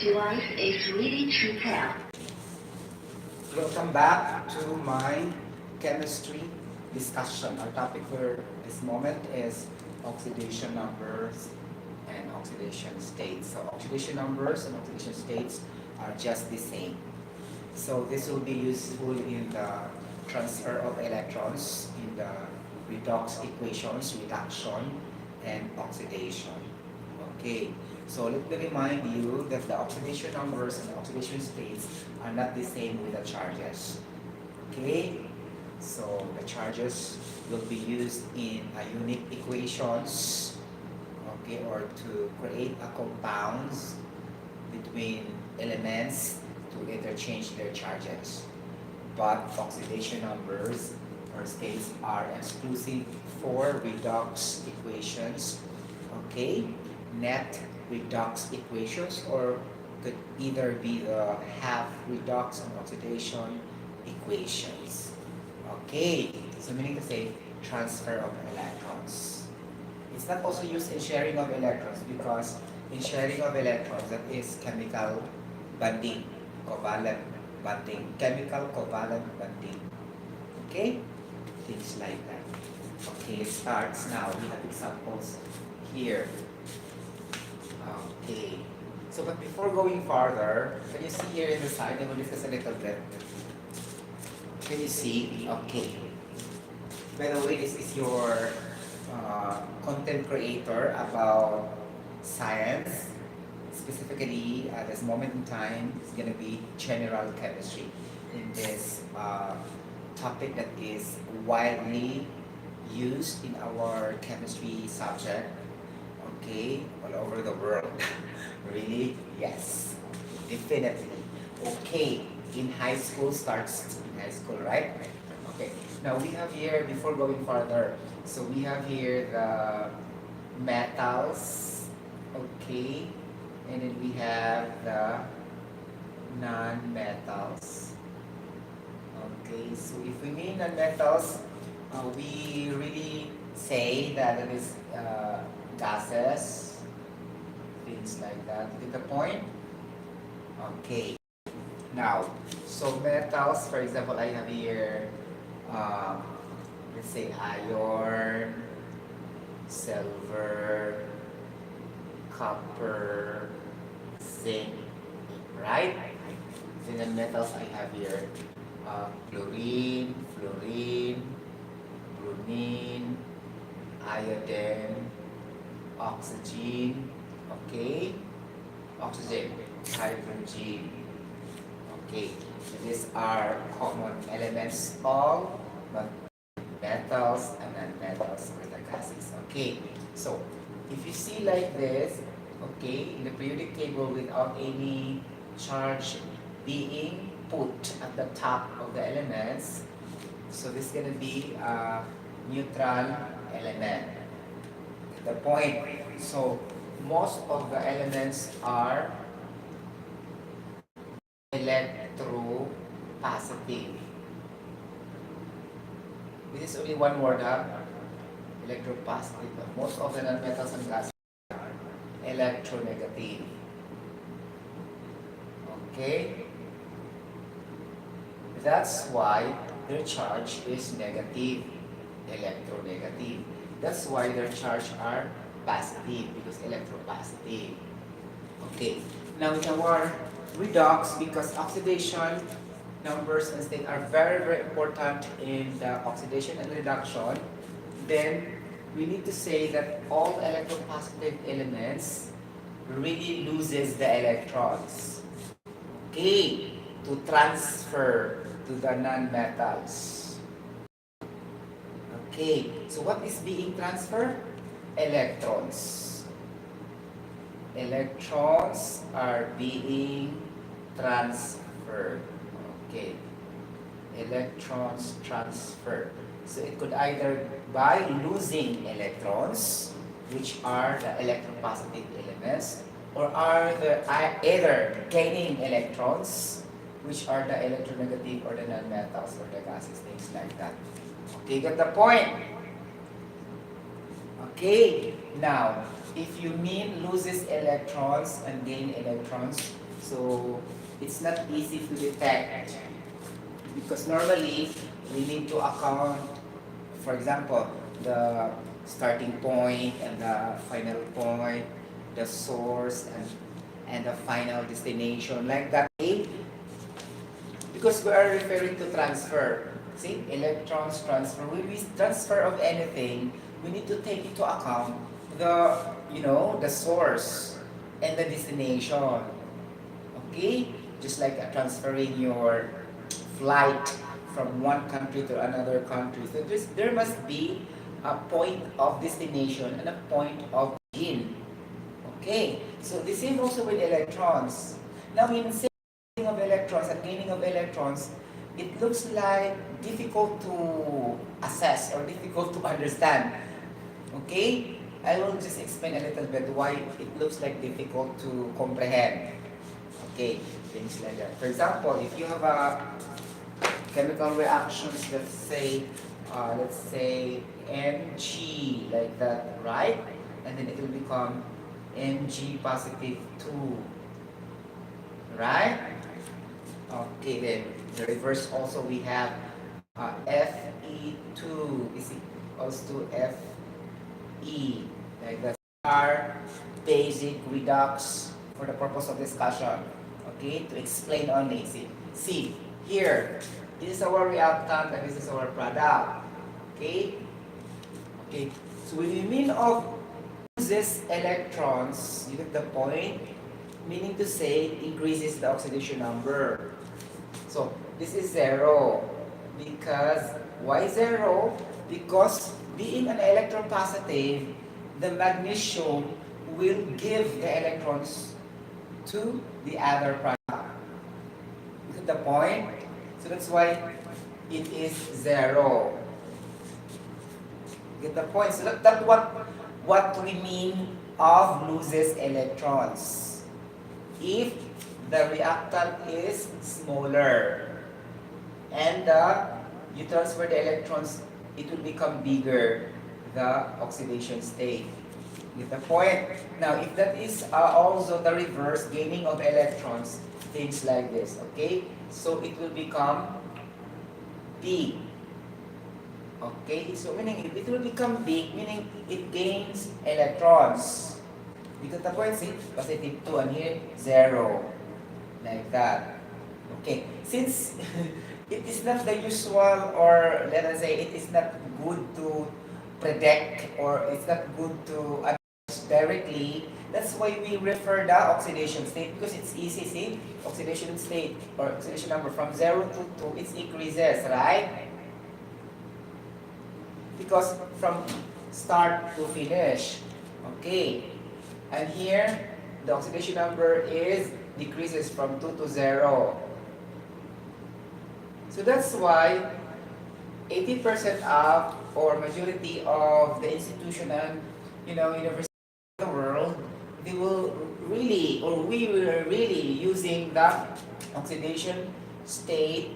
device is ready to pair. Welcome back to my chemistry discussion. Our topic for this moment is oxidation numbers and oxidation states. So oxidation numbers and oxidation states are just the same. So this will be useful in the transfer of electrons in the redox equations, reduction and oxidation. Okay, so let me remind you that the oxidation numbers and the oxidation states are not the same with the charges. Okay, so the charges will be used in a unique equations, okay, or to create a compounds between elements to interchange their charges. But oxidation numbers or states are exclusive for redox equations, okay, net redox equations, or could either be the half redox and oxidation equations. Okay, so meaning to say transfer of electrons. It's not also used in sharing of electrons because in sharing of electrons that is chemical bonding, covalent bonding, chemical covalent bonding. Okay, things like that. Okay, it starts now. We have examples here. Okay. So, but before going farther, can you see here in the side? I will discuss a little bit. Can you see? Okay. By the way, this is your content creator about science. Specifically, at this moment in time, it's going to be general chemistry in this topic that is widely used in our chemistry subject. Okay, all over the world. Really? Yes, definitely. Okay, in high school starts in high school, right? Okay, now we have here, before going further, so we have here the metals, okay, and then we have the non-metals. Okay, so if we mean non-metals, we really say that it is gases, things like that. Get the point? Okay. Now, so metals, for example, I have here, let's say iron, silver, copper, zinc, right? And then metals I have here, chlorine, fluorine, bromine, iodine, oxygen, okay, oxygen, hydrogen, okay. So these are common elements of metals and non-metals or the gases. Okay, so if you see like this, okay, in the periodic table without any charge being put at the top of the elements, so this is going to be a neutral element. The point. So most of the elements are electropositive. This is only one word, electropositive. But most of the non-metals and gases are electronegative. Okay? That's why their charge is negative, electronegative. That's why their charge are positive because electropositive. Okay. Now in our redox, because oxidation numbers and state are very, very important in the oxidation and reduction, then we need to say that all electropositive elements really loses the electrons. Okay, to transfer to the non-metals. Okay, so what is being transferred? Electrons. Electrons are being transferred. Okay, electrons transferred. So it could either by losing electrons, which are the electropositive elements, or are the either gaining electrons, which are the electronegative or the non-metals or the gases, things like that. Okay, get the point? Okay, now, if you mean loses electrons and gain electrons, So it's not easy to detect because normally we need to account, for example, the starting point and the final point, the source and the final destination, like that. Because we are referring to transfer. See, electrons transfer. When we transfer of anything, we need to take into account the, the source and the destination. Okay? Just like transferring your flight from one country to another country. So there must be a point of destination and a point of origin. Okay? So the same also with electrons. Now in saving of electrons and gaining of electrons, it looks like difficult to assess or difficult to understand. Okay? I will just explain a little bit why it looks like difficult to comprehend. Okay, things like that. For example, if you have a chemical reactions, let's say Mg like that, right? And then it will become Mg positive 2, right? Okay, then the reverse also we have Fe2 is equals to Fe, like that. Are basic redox for the purpose of discussion. Okay, to explain only. See, here, this is our reactant and this is our product. Okay? Okay, so when you mean of loses electrons, you get the point, meaning to say increases the oxidation number. So this is 0 because why 0? Because being an electron positive, the magnesium will give the electrons to the other product. You get the point? So that's why it is 0. Get the point? So that's what we mean of loses electrons. If the reactant is smaller and you transfer the electrons, it will become bigger, the oxidation state. Get the point? Now, if that is also the reverse, gaining of electrons, things like this, okay? So it will become big. Okay, so meaning it will become big, meaning it gains electrons. You get the point? See, positive 2 and here 0, like that. Okay, since it is not the usual, or let us say it is not good to predict, or it's not good to analyze directly, that's why we refer the oxidation state, because it's easy. See, oxidation state or oxidation number from 0 to 2, it increases, right? Because from start to finish. Okay, and here the oxidation number is decreases from 2 to 0. So that's why 80% of, or majority of the institution and universities in the world, they will really, or we were really using the oxidation state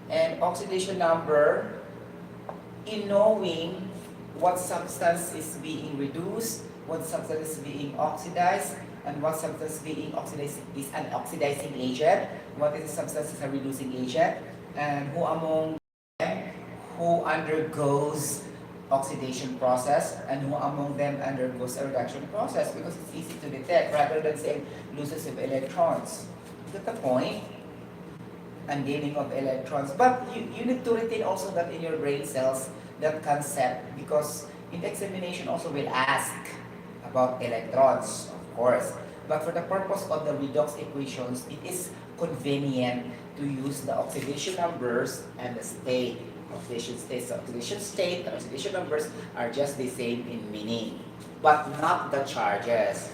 and oxidation number in knowing what substance is being reduced, what substance is being oxidized, and what substance being oxidized is an oxidizing agent, what is the substance is a reducing agent, and who among them who undergoes oxidation process and who among them undergoes a reduction process, because it's easy to detect rather than saying losses of electrons. Is that the point? And gaining of electrons. But you need to retain also that in your brain cells, that concept, because in the examination also will ask about electrons, of course. But for the purpose of the redox equations, it is convenient to use the oxidation numbers and the state. Oxidation state. So oxidation state and oxidation numbers are just the same in meaning, but not the charges.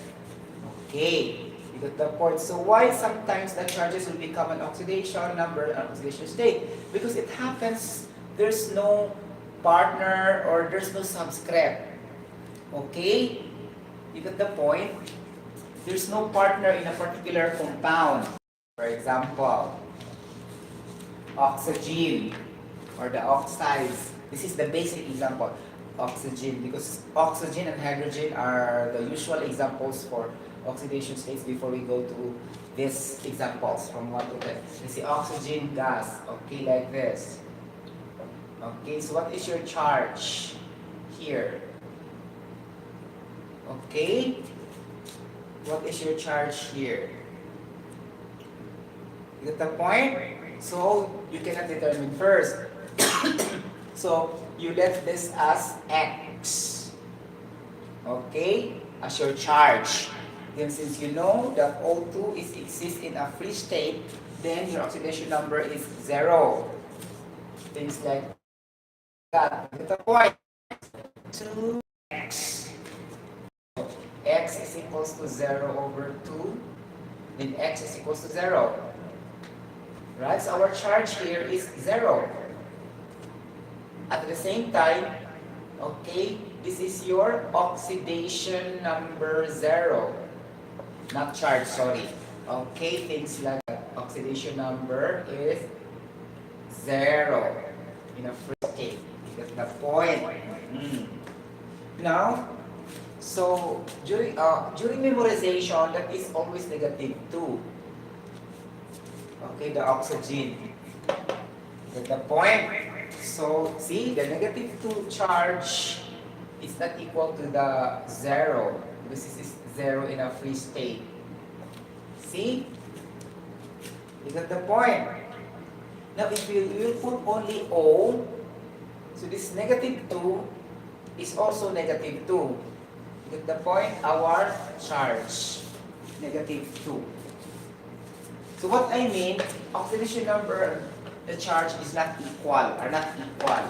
Okay. You got the point. So why sometimes the charges will become an oxidation number and oxidation state? Because it happens, there's no partner or there's no subscript. Okay? You got the point? There's no partner in a particular compound. For example, oxygen or the oxides. This is the basic example. Oxygen, because oxygen and hydrogen are the usual examples for oxidation states before we go to these examples from 1 to 10. You see oxygen gas, okay, like this. Okay, so what is your charge here? Okay, what is your charge here? You get the point? So you cannot determine first. So you left this as X. Okay, as your charge. Then since you know that O2 exists in a free state, then your oxidation number is 0. Things like that. Get the point? 2x. X is equals to 0 over 2. Then x is equals to 0. Right? So our charge here is 0. At the same time, okay, this is your oxidation number 0. Not charge, sorry. Okay, things like oxidation number is 0 in a free state. You get the point. Now, so during memorization, that is always negative 2. Okay, the oxygen. Get the point? So, see, the negative 2 charge is not equal to the 0. This is 0 in a free state. See? You got the point? Now, if you will put only O, so this negative 2 is also negative 2. You get the point? Our charge, negative 2. So what I mean, oxidation number, the charge is not equal, are not equal.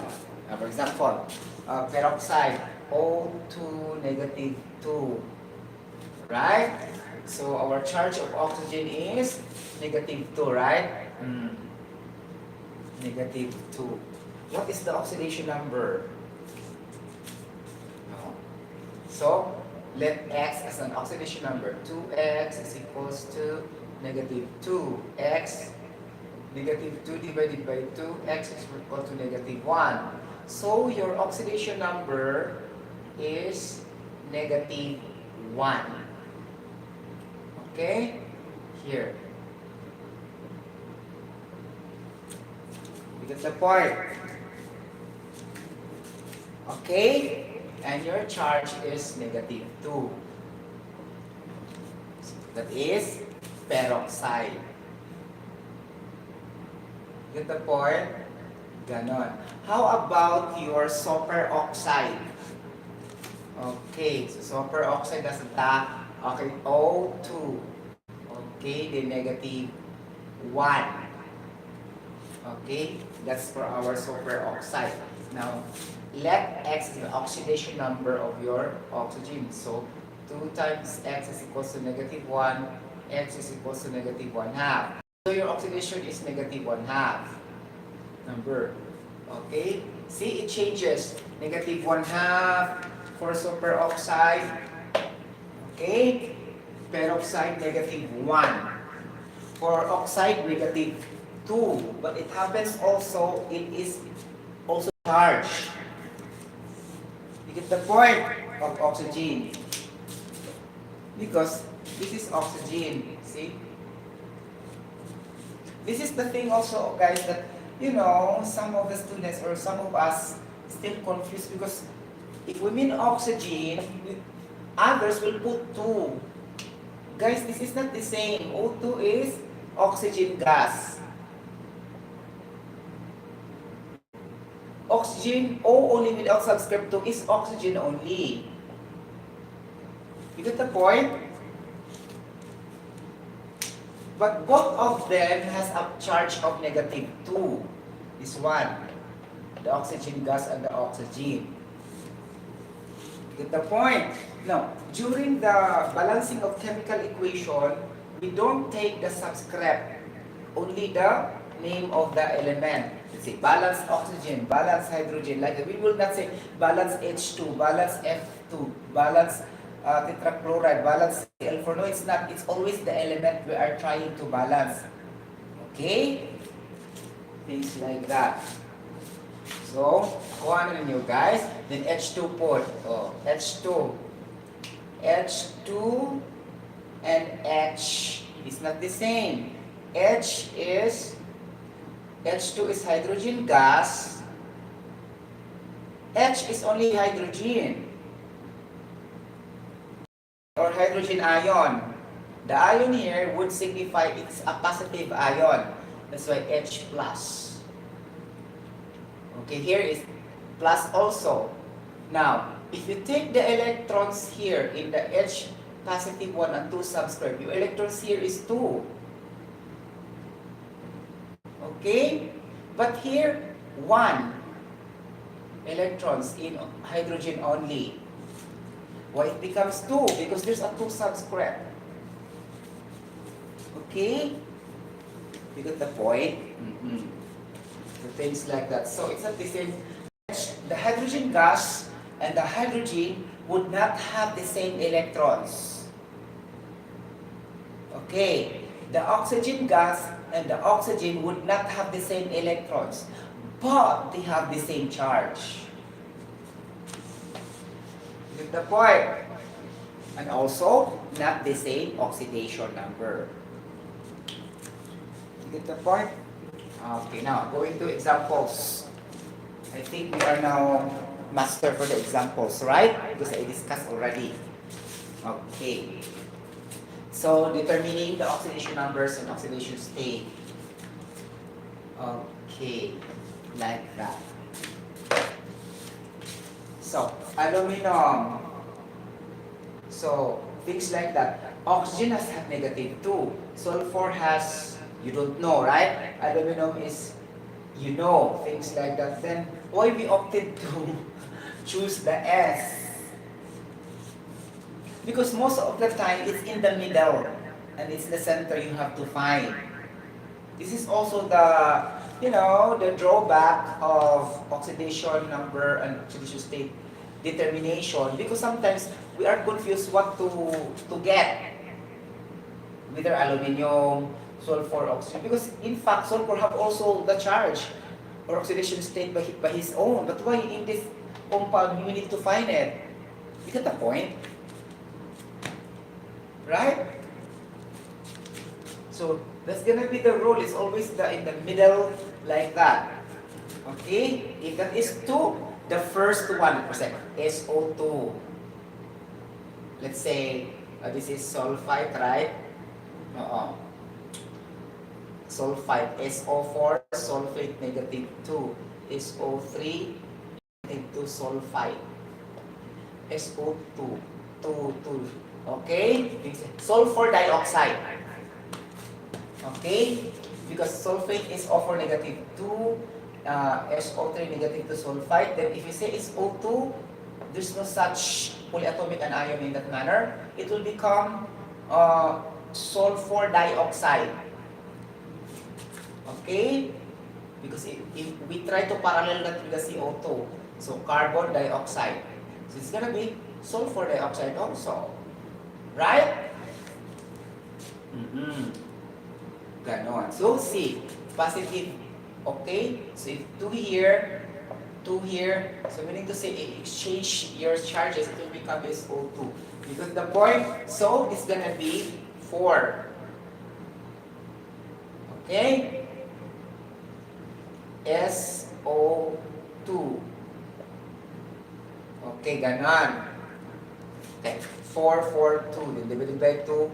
For example, peroxide, O2 negative 2. Right? So our charge of oxygen is negative 2, right? Negative 2. What is the oxidation number? No. So let X as an oxidation number. 2X is equals to negative 2x, negative 2 divided by 2, x is equal to negative 1. So your oxidation number is negative 1. Okay? Here. You get the point? Okay? And your charge is negative 2. That is peroxide. Get the point? Ganon. How about your superoxide? Okay, so superoxide that's the okay, O2. Okay, the negative 1. Okay, that's for our superoxide. Now, let X is the oxidation number of your oxygen. So 2 times X is equals to negative 1. X is equals to negative 1/2. So your oxidation is negative 1/2 number. Okay? See, it changes. Negative 1/2 for superoxide. Okay? Peroxide, negative 1. For oxide, negative 2. But it happens also, it is also charged. You get the point of oxygen. Because this is oxygen, see? This is the thing also, guys, that, you know, some of the students or some of us still confused because if we mean oxygen, others will put 2. Guys, this is not the same. O2 is oxygen gas. Oxygen, O only without subscript 2 is oxygen only. You get the point? But both of them has a charge of negative 2. This one, the oxygen gas and the oxygen. Get the point? Now, during the balancing of chemical equation, we don't take the subscript, only the name of the element. Let's say balance oxygen, balance hydrogen. Like we will not say balance H2, balance F2, balance tetrachloride, balance Cl4. No, it's not. It's always the element we are trying to balance. Okay? Things like that. So, kuha na ninyo guys. Then H2 po. Oh, H2. H2 and H is not the same. H2 is hydrogen gas. H is only hydrogen or hydrogen ion. The ion here would signify it's a positive ion. That's why H plus. Okay, here is plus also. Now, if you take the electrons here in the H positive 1 and 2 subscript, your electrons here is 2. Okay? But here, 1 electrons in hydrogen only. Why it becomes 2? Because there's a 2 subscript. Okay? You get the point? So things like that. So it's not the same. The hydrogen gas and the hydrogen would not have the same electrons. Okay? The oxygen gas and the oxygen would not have the same electrons, but they have the same charge. You get the point? And also, not the same oxidation number. You get the point? Okay, now going to examples. I think we are now master for the examples, right? Because I discussed already. Okay. So determining the oxidation numbers and oxidation state. Okay, like that. So aluminum. So things like that. Oxygen has -2. Sulfur has, you don't know, right? Aluminum is, you know, things like that. Then why we opted to choose the S? Because most of the time it's in the middle and it's the center you have to find. This is also the, the drawback of oxidation number and oxidation state determination, because sometimes we are confused what to get, whether aluminum, sulfur, oxygen, because in fact sulfur have also the charge or oxidation state by his own, but why in this compound you need to find it? You get the point? Right? So that's gonna be the rule. It's always in the middle like that. Okay? If that is 2, the first one, for example, SO2. Let's say this is sulfite, right? Sulfite, SO4, sulfate -2, SO3, -2 sulfite, SO2, 2. Okay? Sulfur dioxide. Okay? Because sulfate is O4 -2, SO3 -2 sulfite. Then if you say it's O2, there's no such polyatomic anion in that manner. It will become sulfur dioxide. Okay? Because if we try to parallel that with the CO2, so carbon dioxide. So it's gonna be sulfur dioxide also. Right? Ganon. So see, positive. Okay? So if 2 here, 2 here, so meaning to say exchange your charges, it will become SO2. Because the point, so it's gonna be 4. Okay? SO2. Okay, ganon. Okay, 4, 4, 2. Then divided by 2.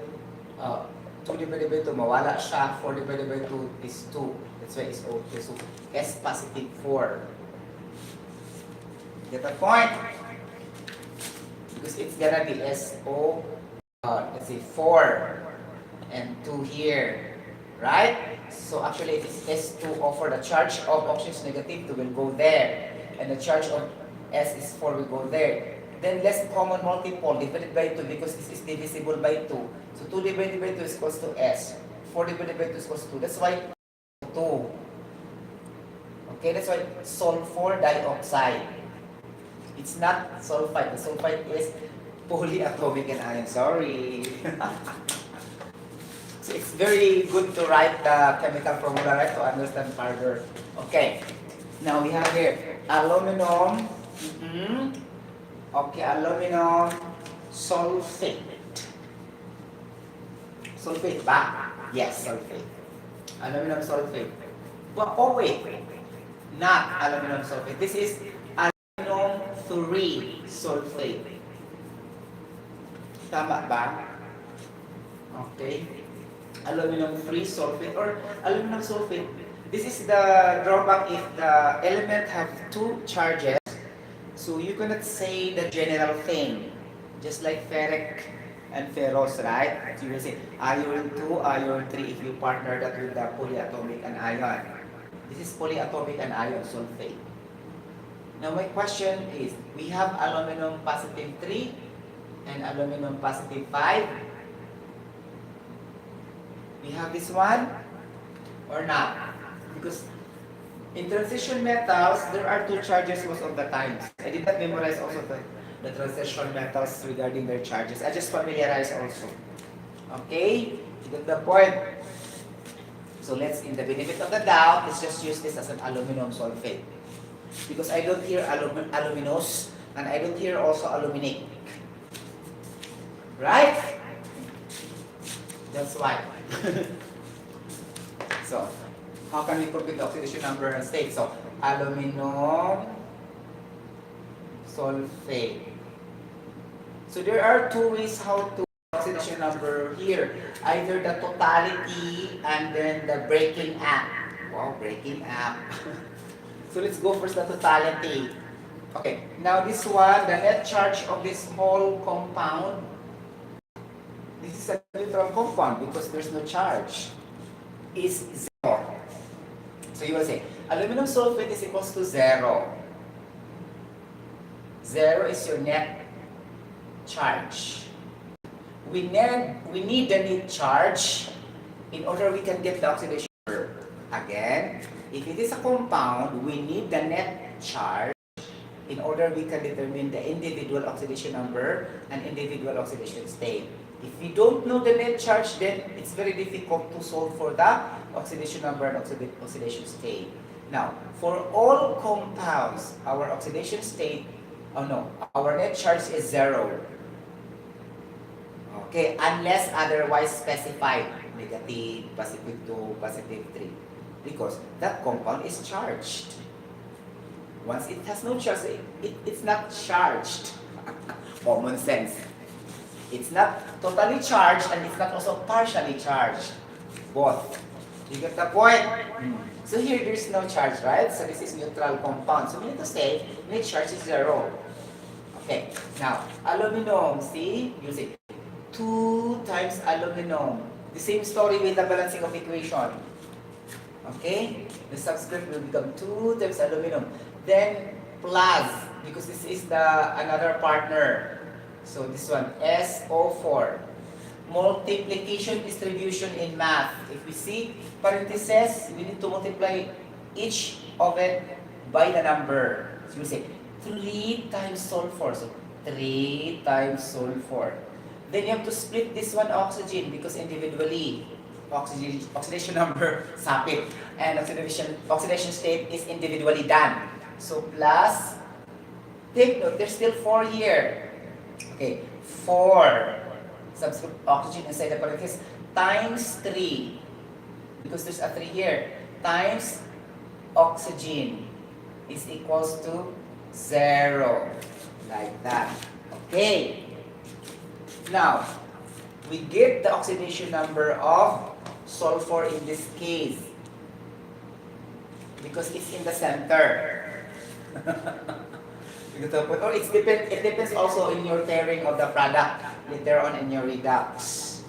2 divided by 2, mawala siya. 4 divided by 2 is 2. That's why it's O2. So, S positive 4. Get the point? Because it's gonna be SO, let's say 4 and 2 here. Right? So, actually, it is S2O for the charge of oxygen is -2 will go there. And the charge of S is 4 will go there. Then less common multiple divided by 2 because this is divisible by 2. So 2 divided by 2 is equals to S. 4 divided by 2 is equals to 2. That's why 2. Okay, that's why sulfur dioxide. It's not sulfite. The sulfite is polyatomic anion. Sorry. So it's very good to write the chemical formula, right, to understand further. Okay. Now we have here aluminum. Okay, aluminum sulfate. Sulfate ba? Yes, sulfate. Aluminum sulfate. But, oh wait, not aluminum sulfate. This is aluminum 3 sulfate. Tama ba? Okay. Aluminum 3 sulfate or aluminum sulfate. This is the drawback if the element have two charges. So you cannot say the general thing. Just like ferric and ferrous, right? So you will say iron 2, iron 3 if you partner that with the polyatomic and ion. This is polyatomic and ion sulfate. Now my question is, we have aluminum positive 3 and aluminum positive 5. We have this one or not? Because in transition metals, there are two charges most of the times. I did not memorize also the transition metals regarding their charges. I just familiarize also. Okay? You get the point? So let's, in the benefit of the doubt, let's just use this as an aluminum sulfate. Because I don't hear aluminous and I don't hear also aluminate. Right? That's why. So, how can we compute the oxidation number and state? So, aluminum sulfate. So, there are two ways how to oxidation number here. Either the totality and then the breaking up. Wow, breaking up. So, let's go first the totality. Okay, now this one, the net charge of this whole compound, this is a neutral compound because there's no charge, is 0. So you will say, aluminum sulfate is equals to 0. 0 is your net charge. We need the net charge in order we can get the oxidation number. Again, if it is a compound, we need the net charge in order we can determine the individual oxidation number and individual oxidation state. If we don't know the net charge, then it's very difficult to solve for the oxidation number and oxidation state. Now, for all compounds, our oxidation state, our net charge is 0. Okay, unless otherwise specified, negative, positive 2, positive 3. Because that compound is charged. Once it has no charge, it's not charged. Common sense. It's not totally charged and it's not also partially charged. Both. You get the point? So here there's no charge, right? So this is neutral compound. So we need to say net charge is 0. Okay. Now, aluminum, see? You see 2 times aluminum. The same story with the balancing of equation. Okay? The subscript will become 2 times aluminum. Then plus, because this is the another partner. So this one, SO4. Multiplication distribution in math. If we see parentheses, we need to multiply each of it by the number. So we say 3 times sulfur. So 3 times sulfur. Then you have to split this one oxygen because individually oxidation number, sapit, and oxidation state is individually done. So plus, take note, there's still 4 here. Okay, 4 subscript oxygen inside the parenthesis times 3 because there's a 3 here times oxygen is equals to 0 like that. Okay, now we get the oxidation number of sulfur in this case because it's in the center. Or it depends also in your pairing of the product later on in your redox.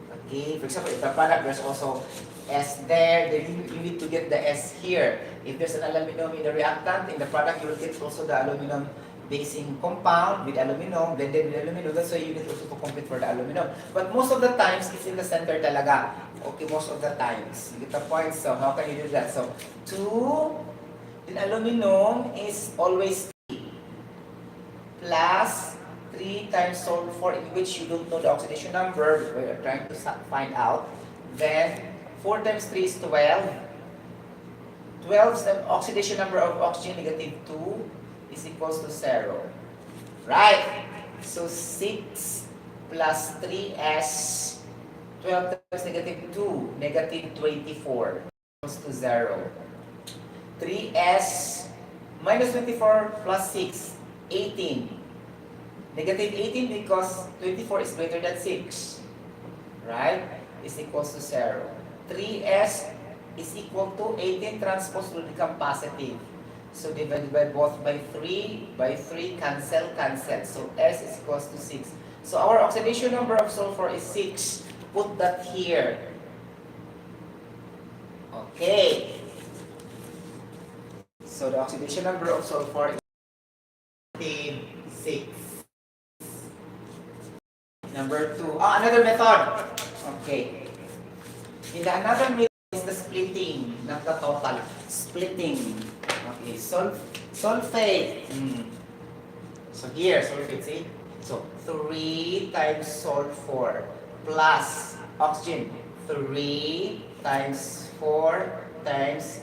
Okay, for example, if the product there's also S there, then you need to get the S here. If there's an aluminum in the reactant, in the product you will get also the aluminum basing compound with aluminum, blended with aluminum. That's why you need also to compete for the aluminum. But most of the times, it's in the center talaga. Okay, most of the times. You get the point? So how can you do that? So 2, then aluminum is always plus 3 times sulfur, in which you don't know the oxidation number, we are trying to find out. Then 4 times 3 is 12. 12 is the oxidation number of oxygen, negative 2, is equals to 0. Right? So 6 plus 3s 12 times negative 2, negative 24, equals to 0. 3s minus 24 plus 6, 18. Negative 18 because 24 is greater than 6. Right? Is equals to 0. 3s is equal to 18 transpose will become positive. So divided by both by 3, cancel, cancel. So s is equals to 6. So our oxidation number of sulfur is 6. Put that here. Okay. So the oxidation number of sulfur is 6. Number 2. Another method. Okay. In the another method is the splitting, not the total. Splitting. Okay. Sulfate. So here, sulfate, see? So 3 times sulfur plus oxygen. 3 times 4 times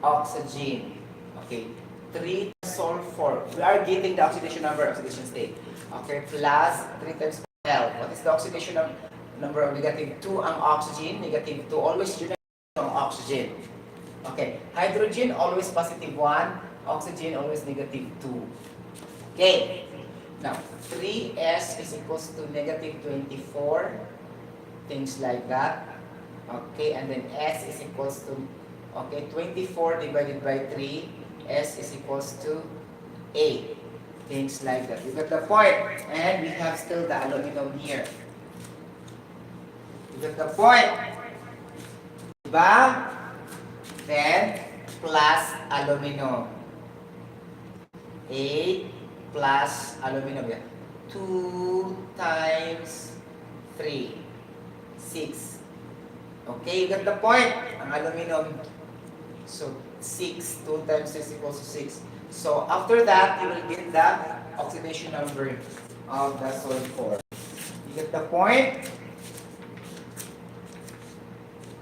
oxygen. Okay. 3 times sulfur. We are getting the oxidation number, oxidation state. Okay. Plus 3 times L. What is the oxidation number of negative 2 ang oxygen? Negative 2. Always yun ang oxygen. Okay. Hydrogen always positive 1. Oxygen always negative 2. Okay. Now, 3s is equals to negative 24. Things like that. Okay. And then s is equals to, okay, 24 divided by 3. S is equals to 8. Things like that. You got the point. And we have still the aluminum here. You got the point. Diba? Then, plus aluminum. 8 plus aluminum. 2 times 3. 6. Okay, you got the point. Ang aluminum. So, 6. 2 times 6 equals to 6. So, after that, you will get the oxidation number of the sulfur. You get the point?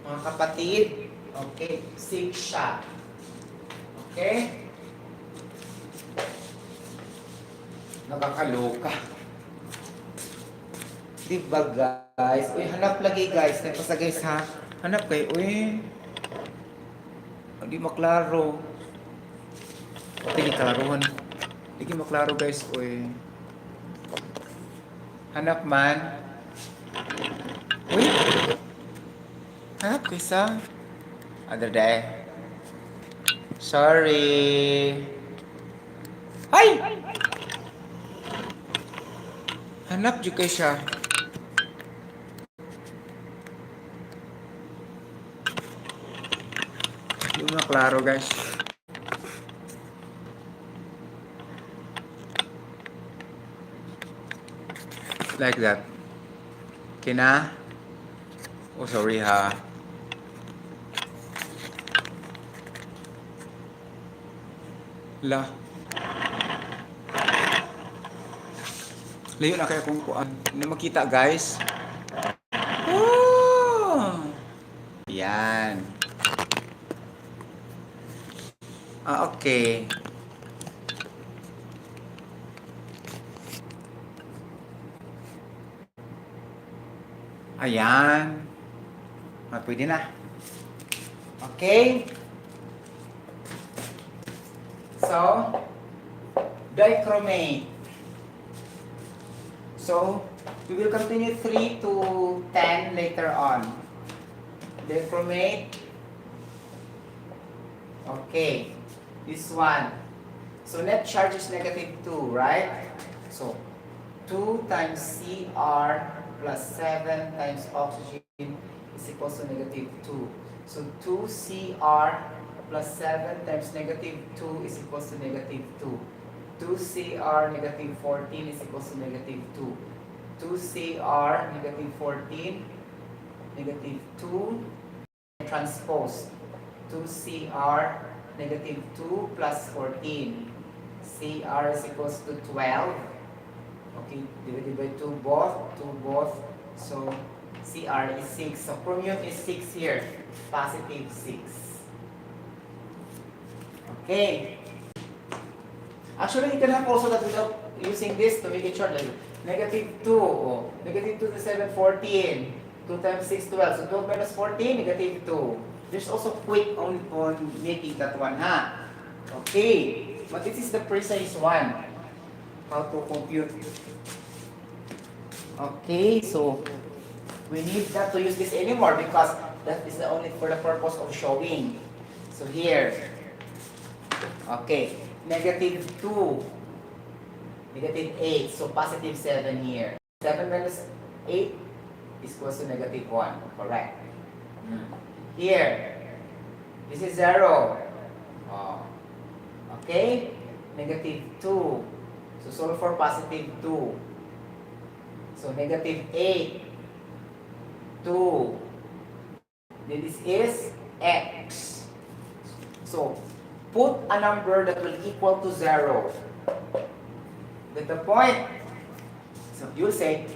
Mga kapatid, okay, 6 siya. Okay? Nakakaloka. Diba guys? Uy, hanap lagi guys. Nagpasa guys ha. Hanap kayo. Uy. Hindi maklaro. Hindi klaruhan. Hindi maklaro guys. Uy. Hanap man. Uy. Hanap guys ha. Other day. Sorry. Ay! Hanap juga siya. Hindi maklaro guys. Like that. Okay na? Oh, sorry ha. La. Layo na kaya kung kuan. Hindi makita guys. Oh! Yan. Okay. Ayan. Pwede na. Okay. So, dichromate. So, we will continue 3 to 10 later on. Dichromate. Okay. This one. So, net charge is negative 2, right? So, 2 times Cr plus 7 times oxygen is equals to negative 2. So 2Cr plus 7 times negative 2 is equals to negative 2. 2Cr negative 14 is equals to negative 2. 2Cr negative 14, negative 2, transpose. 2Cr negative 2 plus 14. Cr is equals to 12. Okay, divided by 2 both. So, Cr is 6. So, chromium is 6 here. Positive 6. Okay. Actually, you can have also that without using this to make it short. Like negative 2. Oh, negative 2 to 7, 14. 2 2 times 6, 12. So 12 minus 14, negative 2. There's also quick on making that one, ha? Okay. But this is the precise one. How to compute. Okay, so we need not to use this anymore because that is only for the purpose of showing. So here, okay, negative 2, negative 8, so positive 7 here. 7 minus 8 is equals to negative 1, correct? Here, this is 0. Oh. Okay, negative 2, so solve for positive 2. So negative 8, 2, this is x. So put a number that will equal to 0. Get the point? So you'll say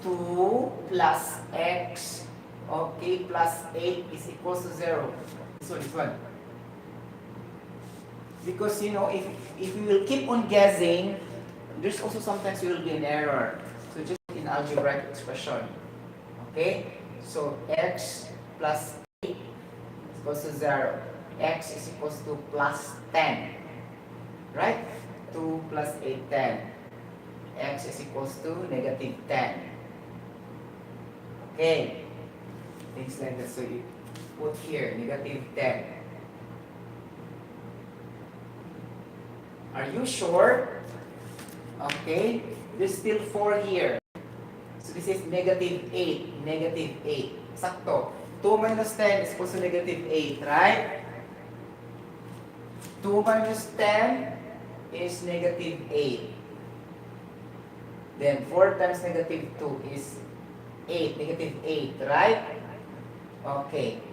2 plus x, okay, plus 8 is equals to 0. So this one. Because you know, if you will keep on guessing, there's also sometimes you will be in error. So just in algebraic expression. Okay? So x plus 8 is equals to 0. X is equals to plus 10. Right? 2 plus 8, 10. X is equals to negative 10. Okay? Things like that. So you put here, negative 10. Are you sure? Okay? There's still 4 here. So this is negative 8. Negative 8. Sakto. 2 minus 10 is equals to negative 8, right? 2 minus 10 is negative 8. Then 4 times negative 2 is 8. Negative 8, right? Okay.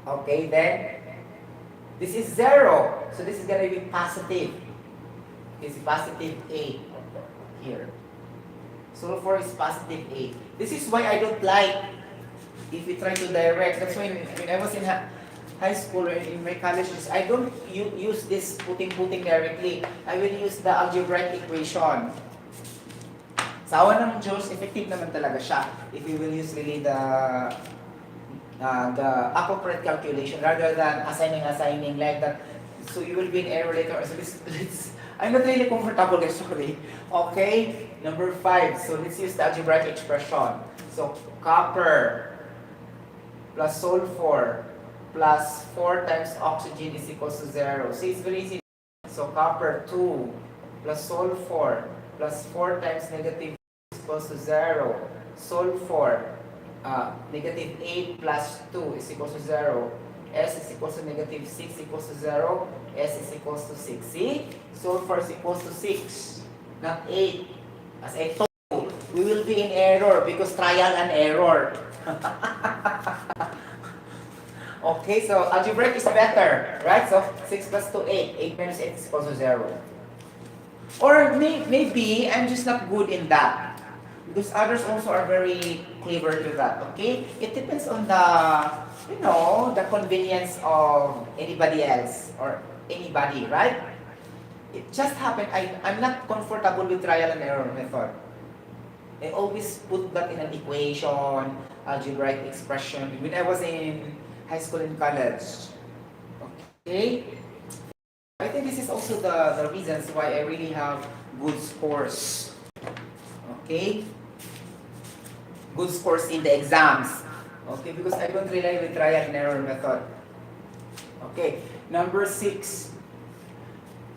Okay, then this is 0. So this is going to be positive. It's positive 8 here. So 4 is positive 8. This is why I don't like if we try to direct. That's why when I was in high school or in my colleges, I don't use this putting directly. I will use the algebraic equation. Sa awa ng Diyos, effective naman talaga siya if we will use really the appropriate calculation rather than assigning like that. So you will be in error later. So I'm not really comfortable guys, sorry. Okay, number 5. So let's use the algebraic expression. So copper plus sulfur plus 4 times oxygen is equals to 0. So it's very easy. So copper 2 plus sulfur plus 4 times negative is equals to 0. Sulfur, negative 8 plus 2 is equals to 0. S is equals to negative 6 equals to 0. S is equals to 6. See? Sulfur is equals to 6, not 8. As I told you, we will be in error because trial and error. Okay, so algebraic is better, right? So 6 plus 2, 8. 8 minus 8 is equals to 0. Or maybe I'm just not good in that. Because others also are very clever to that, okay? It depends on the, you know, the convenience of anybody else or anybody, right? It just happened, I'm not comfortable with trial and error method. I always put that in an equation, algebraic expression, when I was in high school and college. Okay? I think this is also the reasons why I really have good scores. Okay? Good scores in the exams. Okay, because I don't rely with trial and error method. Okay, number 6.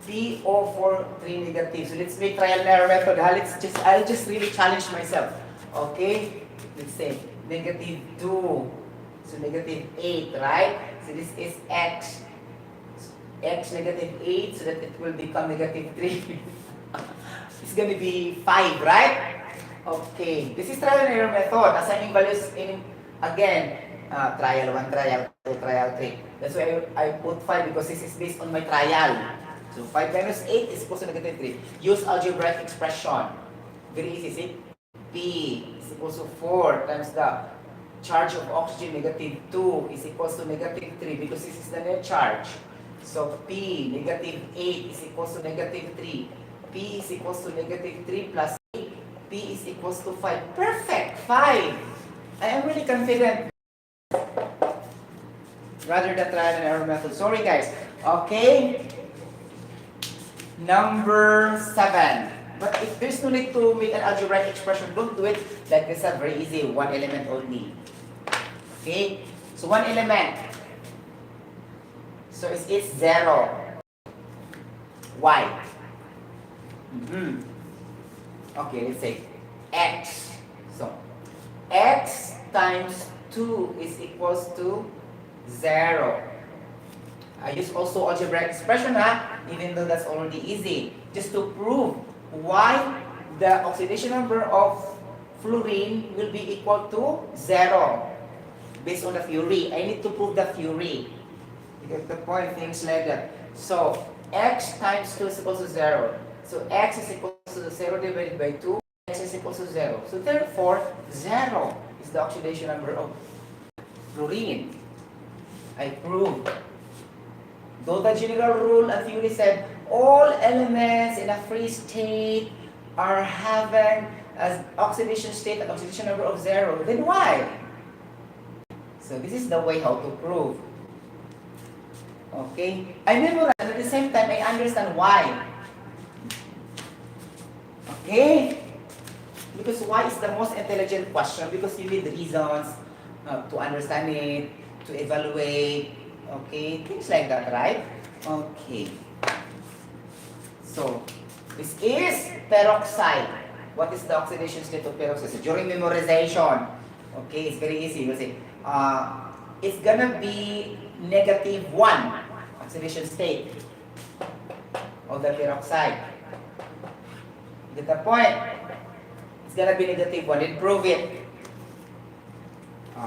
PO43 negative. So let's make trial and error method. I'll just really challenge myself. Okay? Let's say negative 2. So negative 8, right? So this is x. X negative 8, so that it will become negative 3. It's going to be 5, right? Okay. This is trial and error method. Assigning values in, again, trial 1, trial 2, trial 3. That's why I put 5 because this is based on my trial. So 5 minus 8 is equal to negative 3. Use algebraic expression. Very easy, see? P is equal to 4 times the charge of oxygen, negative 2, is equal to negative 3 because this is the net charge. So P, negative 8 is equal to negative 3. P is equal to negative 3 plus 8. P is equal to 5. Perfect! 5. I am really confident rather than trial and error method. Sorry guys. Okay. Number 7. But if there's no need to make an algebraic expression, don't do it like this. Very easy. One element only. Okay. So one element. So it's 0. Why? Okay, let's say x. So x times 2 is equals to 0. I use also algebraic expression, even though that's already easy. Just to prove why the oxidation number of fluorine will be equal to 0 based on the theory. I need to prove the theory. You get the point, things like that. So x times 2 is equal to 0. So x is equal to 0 divided by 2. X is equal to 0. So therefore, 0 is the oxidation number of fluorine. I proved. Though the general rule and theory said all elements in a free state are having an oxidation state and oxidation number of 0, then why? So this is the way how to prove. Okay? I memorize and at the same time I understand why. Okay? Because why is the most intelligent question? Because you need reasons to understand it, to evaluate, okay? Things like that, right? Okay. So, this is peroxide. What is the oxidation state of peroxide? So, during memorization, okay, it's very easy. You'll say, it's gonna be -1 oxidation state of the peroxide. Get the point? It's gonna be -1. Then prove it.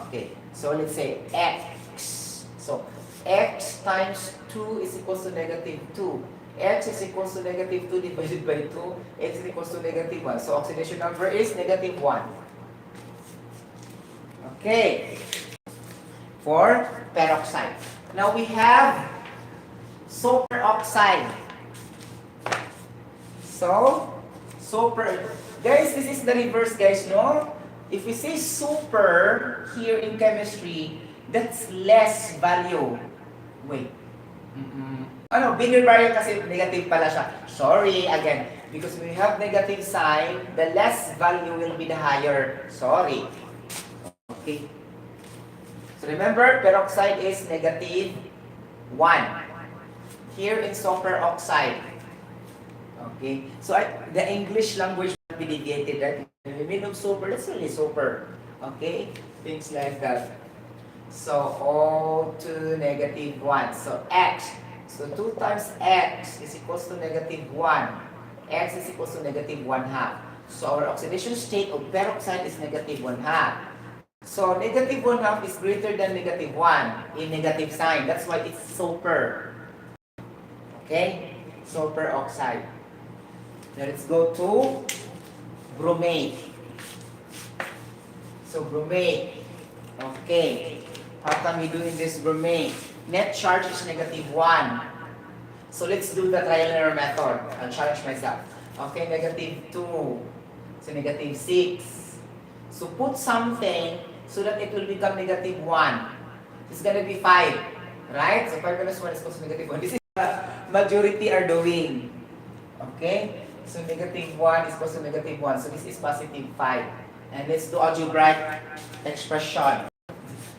Okay, so let's say x. So x times 2 is equals to -2. X is equals to -2 divided by 2. X is equals to -1. So oxidation number is -1. Okay. For peroxide. Now we have superoxide. So guys, this is the reverse, guys, no? If we say super here in chemistry, that's less value. Wait. Ano, bigger value kasi negative pala siya. Sorry, again. Because when we have negative sign, the less value will be the higher. Sorry. Okay. So remember, peroxide is -1. Here in superoxide. Okay. So the English language will be deviated, right? In the middle of super, that's really super. Okay? Things like that. So, O to -1. So, x. So, 2 times x is equals to -1. X is equals to -1/2. So, our oxidation state of peroxide is -1/2. So, -1/2 is greater than -1 in negative sign. That's why it's super. Okay? Superoxide. Now, let's go to bromate. So, bromate. Okay. How can we do in this bromate? Net charge is -1. So let's do the trial and error method. I'll challenge myself. Okay, -2. So -6. So put something so that it will become -1. It's gonna be 5. Right? So 5 minus 1 is equal to -1. This is what majority are doing. Okay? So -1 is equal to -1. So this is +5. And let's do algebraic expression.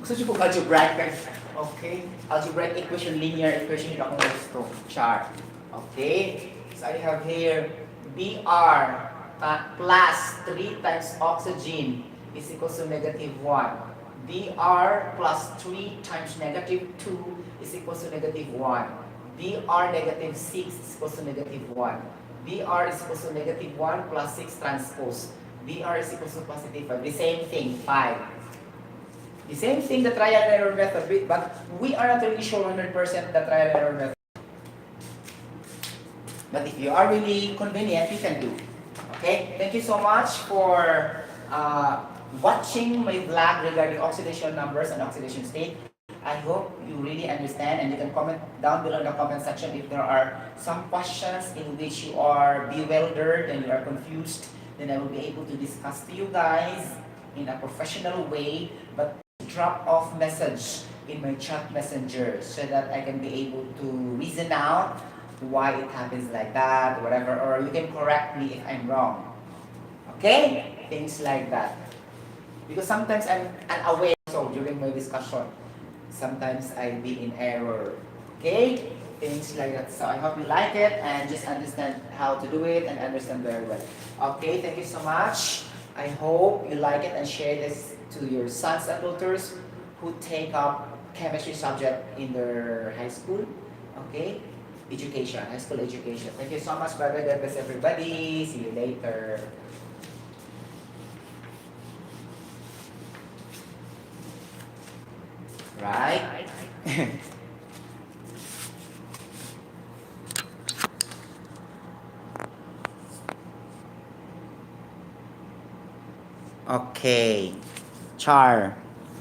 Gusto nyo po algebraic? Okay. Algebraic equation, linear equation yung akong gusto. Chart. Okay. So I have here Br plus 3 times oxygen is equal to -1. Br plus 3 times -2 is equal to -1. Br -6 is equal to -1. Br is equal to -1 plus 6 transpose. Br is equal to +5. The same thing, 5. The same thing, the trial and error method, but we are not really sure 100% the trial and error method. But if you are really convenient, you can do. Okay? Thank you so much for watching my vlog regarding oxidation numbers and oxidation state. I hope you really understand, and you can comment down below in the comment section if there are some questions in which you are bewildered and you are confused. Then I will be able to discuss to you guys in a professional way, but drop off message in my chat messenger so that I can be able to reason out why it happens like that, whatever, or you can correct me if I'm wrong. Okay? Things like that. Because sometimes I'm unaware so during my discussion. Sometimes I be in error. Okay? Things like that. So I hope you like it and just understand how to do it and understand very well. Okay, thank you so much. I hope you like it and share this to your sons and daughters who take up chemistry subject in their high school. Okay? Education, high school education. Thank you so much, brother. God bless everybody. See you later. Right? Okay. Char.